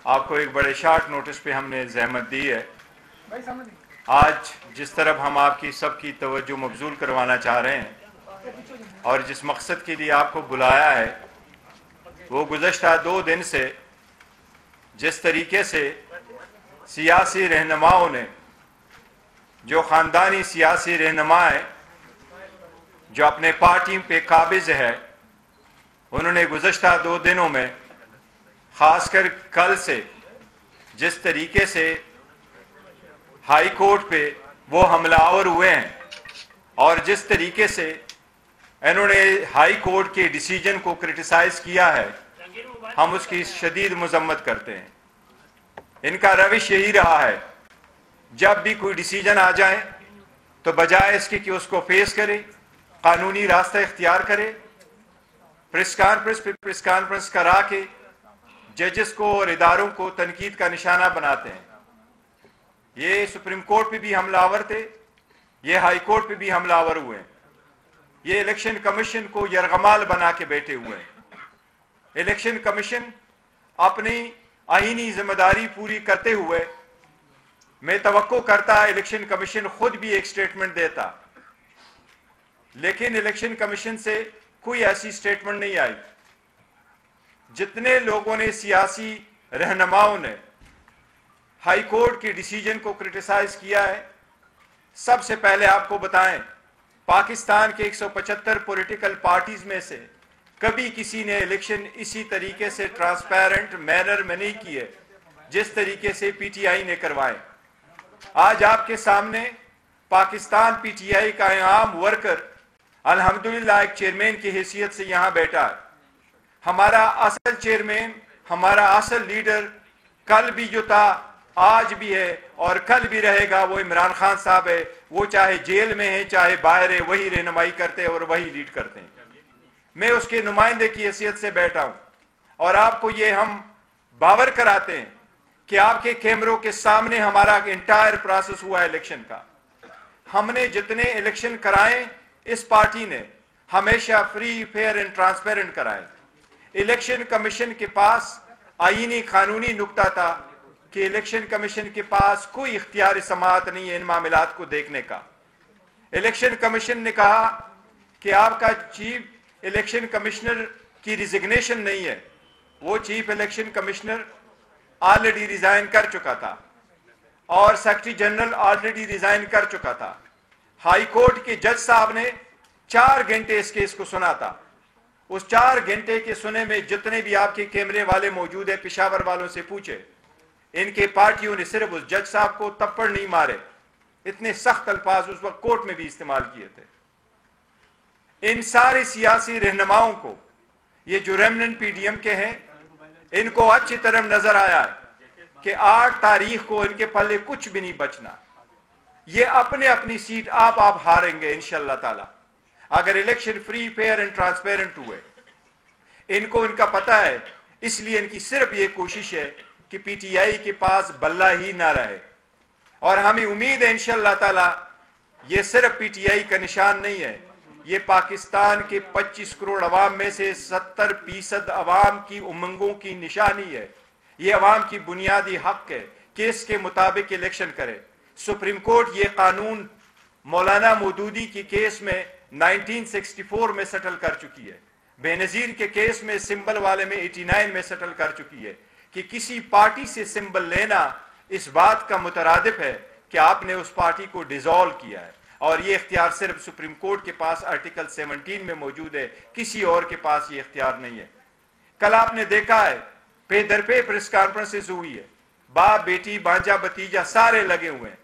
آپ کو ایک بڑے شارٹ نوٹس پہ ہم نے زحمت دی ہے. آج جس طرف ہم آپ کی سب کی توجہ مبذول کروانا چاہ رہے ہیں اور جس مقصد کے لیے آپ کو بلایا ہے، وہ گزشتہ 2 دن سے جس طریقے سے سیاسی رہنماؤں نے، جو خاندانی سیاسی رہنما ہیں، جو اپنے پارٹی پہ قابض ہے، انہوں نے گزشتہ 2 دنوں میں خاص کر کل سے جس طریقے سے ہائی کورٹ پہ وہ حملہ آور ہوئے ہیں اور جس طریقے سے انہوں نے ہائی کورٹ کے ڈیسیجن کو کرٹیسائز کیا ہے، ہم اس کی شدید مذمت کرتے ہیں. ان کا روش یہی رہا ہے، جب بھی کوئی ڈیسیجن آ جائے تو بجائے اس کے کہ اس کو فیس کرے، قانونی راستہ اختیار کرے، پریس کانفرنس کرا کے ججز کو اور اداروں کو تنقید کا نشانہ بناتے ہیں. یہ سپریم کورٹ پہ بھی حملہ آور تھے، یہ ہائی کورٹ پہ بھی حملہ آور ہوئے ہیں. یہ الیکشن کمیشن کو یرغمال بنا کے بیٹھے ہوئے ہیں. الیکشن کمیشن اپنی آئینی ذمہ داری پوری کرتے ہوئے، میں توقع کرتا الیکشن کمیشن خود بھی ایک سٹیٹمنٹ دیتا، لیکن الیکشن کمیشن سے کوئی ایسی سٹیٹمنٹ نہیں آئی. جتنے لوگوں نے، سیاسی رہنماؤں نے ہائی کورٹ کے ڈیسیجن کو کرٹیسائز کیا ہے، سب سے پہلے آپ کو بتائیں، پاکستان کے 175 پولیٹیکل پارٹیز میں سے کبھی کسی نے الیکشن اسی طریقے سے ٹرانسپیرنٹ مینر میں نہیں کیے جس طریقے سے پی ٹی آئی نے کروائے. آج آپ کے سامنے پاکستان پی ٹی آئی کا عام ورکر الحمدللہ ایک چیئرمین کی حیثیت سے یہاں بیٹھا ہے. ہمارا اصل چیئرمین، ہمارا اصل لیڈر کل بھی جو تھا، آج بھی ہے اور کل بھی رہے گا، وہ عمران خان صاحب ہے. وہ چاہے جیل میں ہے چاہے باہر ہے، وہی رہنمائی کرتے ہیں اور وہی لیڈ کرتے ہیں. میں اس کے نمائندے کی حیثیت سے بیٹھا ہوں اور آپ کو یہ ہم باور کراتے ہیں کہ آپ کے کیمروں کے سامنے ہمارا انٹائر پروسیس ہوا ہے الیکشن کا. ہم نے جتنے الیکشن کرائے، اس پارٹی نے ہمیشہ فری، فیئر اینڈ ٹرانسپیرنٹ کرائے. الیکشن کمیشن کے پاس آئینی قانونی نکتہ تھا کہ الیکشن کمیشن کے پاس کوئی اختیار سماعت نہیں ہے ان معاملات کو دیکھنے کا. الیکشن کمیشن نے کہا کہ آپ کا چیف الیکشن کمشنر کی ریزگنیشن نہیں ہے. وہ chief election commissioner already resign کر چکا تھا اور سیکرٹری جنرل آلریڈی ریزائن کر چکا تھا. ہائی کورٹ کے جج صاحب نے 4 گھنٹے اس کیس کو سنا تھا. اس 4 گھنٹے کے سنے میں جتنے بھی آپ کے کیمرے والے موجود ہیں، پشاور والوں سے پوچھے، ان کے پارٹیوں نے صرف اس جج صاحب کو تپڑ نہیں مارے، اتنے سخت الفاظ اس وقت کورٹ میں بھی استعمال کیے تھے. ان سارے سیاسی رہنماؤں کو، یہ جو ریمننٹ پی ڈی ایم کے ہیں، ان کو اچھی طرح نظر آیا ہے کہ 8 تاریخ کو ان کے پلے کچھ بھی نہیں بچنا. یہ اپنی سیٹ آپ ہاریں گے انشاءاللہ تعالی اگر election free, fair and transparent ہوئے. ان کو ان کا پتہ ہے، اس لیے ان کی صرف یہ کوشش ہے کہ پی ٹی آئی کے پاس بلہ ہی نہ رہے. اور ہمیں امید ہے انشاءاللہ تعالی یہ صرف پی ٹی آئی کا نشان نہیں ہے، یہ پاکستان کے 25 کروڑ عوام میں سے 70% عوام کی امنگوں کی نشانی ہے. یہ عوام کی بنیادی حق ہے کہ اس کے مطابق الیکشن کرے. سپریم کورٹ یہ قانون مولانا مودودی کی کیس میں 1964 میں سیٹل کر چکی ہے. بے نظیر کے کیس میں سمبل والے میں 89 میں سیٹل کر چکی ہے کہ کسی پارٹی سے سمبل لینا اس بات کا مترادف ہے کہ آپ نے اس پارٹی کو ڈیزالو کیا ہے. اور یہ اختیار صرف سپریم کورٹ کے پاس آرٹیکل 17 میں موجود ہے، کسی اور کے پاس یہ اختیار نہیں ہے. کل آپ نے دیکھا ہے پے در پے پریس کانفرنسز ہوئی ہے، باپ، بیٹی، بانجا، بھتیجا سارے لگے ہوئے ہیں.